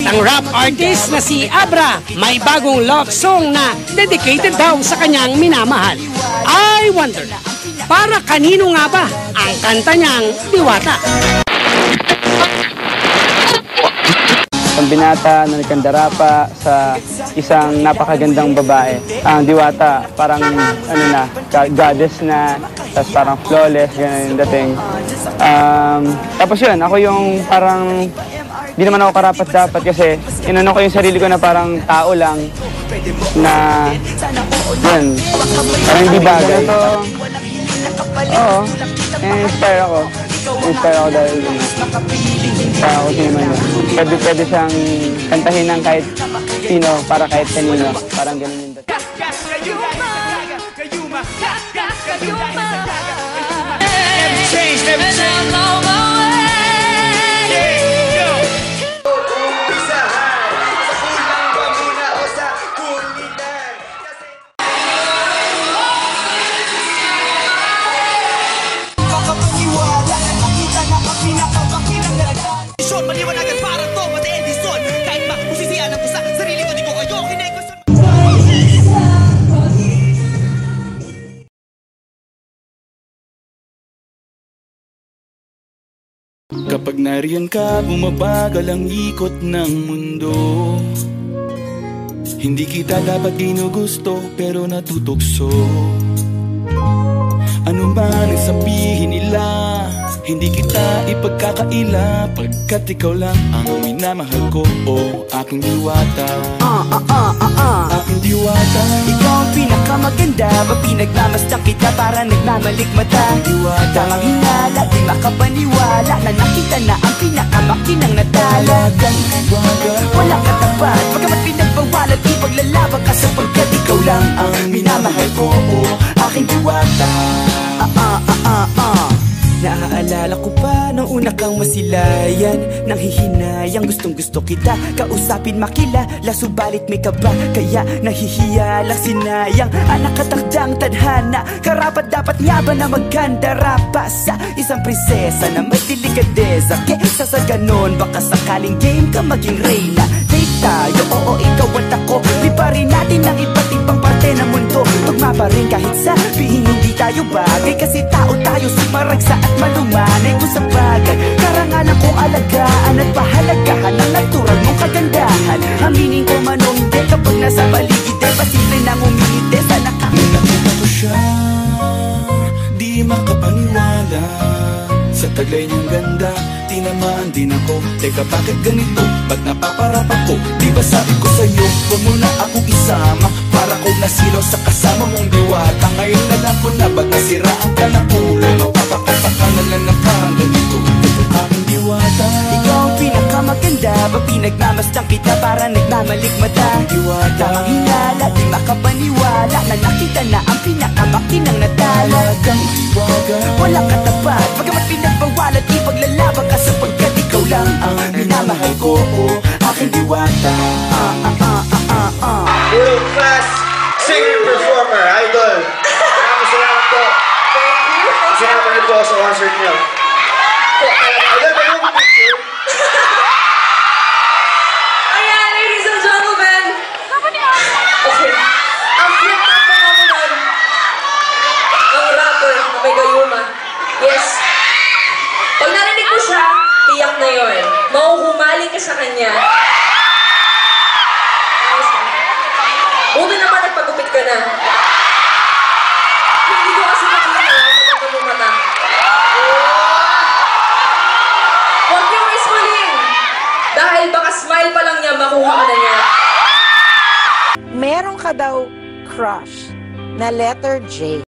Ang rap artist na si Abra may bagong love song na dedicated daw sa kanyang minamahal. I wonder, para kanino nga ba ang kanta niyang Diwata? Ang binata na nagkandarapa sa isang napakagandang babae. Ang Diwata, parang ano na, goddess na, tapos parang flawless, gano'n yung dating. Tapos yun, ako yung parang, di naman ako karapat-dapat kasi inano ko yung sarili ko na parang tao lang na, yun, parang hindi bagay. Ito, oo, inspire ako. Inspire ako dahil para ako sino man yun. Pwede siyang kantahin ng kahit sino, para kahit kanino. Parang ganun yung dating. Maliwanagan para to, pati Edison. Kahit makusisian ang pusa, sarili ko di ko kayo kinekos. Kapag nariyan ka, bumabagal ang ikot ng mundo. Hindi kita dapat ginugusto, pero natutukso. Ano man ang sabihin nila, hindi kita ipagkakaila, pagkat ikaw lang ang minamahal ko, o aking Diwata. Aking Diwata. Ikaw ang pinakamaganda, pag pinagmamasdan kita para nagmamalikmata. Diwata, tamang hinala, di makapaniwala na nakita na ang pinakamakinang natala. Walang katapat, pagkamat pinagbawalan, ipaglalaban ka sapagkat ikaw lang ang minamahal ko, o aking Diwata. Naaalala ko pa nung una kang masilayan, nang hihinayang gustong gusto kita kausapin, makilala, subalit may kaba, kaya nahihiya lang, sinayang ang nakatakdang tadhana. Karapat dapat nga ba na magkandarapa sa isang prinsesa na may delikadeza? Kesa sa ganon, baka sakaling game ka maging reyna. Date tayo, oo, ikaw at ako, liparin natin ang iba't ibang parte ng mundo. Tugma pa rin kahit sabihin hindi tayo bagay, kasi tao tayo, sumaragsa at malumanay kung sa bagay. Karangalan kong alagaan at pahalagahan ang natural mong kagandahan. Aminin ko man o hindi, kapag nasa paligid eh, pasimple nang umingiti sa nakakita. Nakita ko siya, di makapaniwala sa taglay niyang ganda, tinamaan din ako. Teka, bakit ganito? Ba't napaparap ako? Di ba sabi ko sa'yo, huwag mo na akong isama, para ko nasilaw sa kasama mong Diwata. Ngayon na lang ko na, ba't nasiraan ka ng ulo? Mapapakapakan na lang ng parang ganito. Aking Diwata. Ikaw ang pinakamaganda, pag pinagmamasdan kita para nagmamalikmata. Diwata, tamang hinala, di makapaniwala na nakita na ang pinakamakinang natala. Walang katapat, pagkamat pinagbawalan, ipaglalaban ka sapagkat ikaw lang ang minamahal ko, o aking Diwata. World class singer performer, idol. Salamat po. Thank you. Salamat niyo po sa concert niyo. Idol, may yung picture? Ayan, ladies and gentlemen. Okay. Ang pinaka-phenomenal, ang rapper na may gayuma. Yes. Pag narinig mo siya, tiyak na yun. Mahuhumaling ka sa kanya. Buti naman nagpagupit ka na. Hindi ko kasi nakita ang magandang mata. Huwag niyo ismalin. Dahil baka smile pa lang niya, makuha ka na niya. Meron ka daw crush na letter J.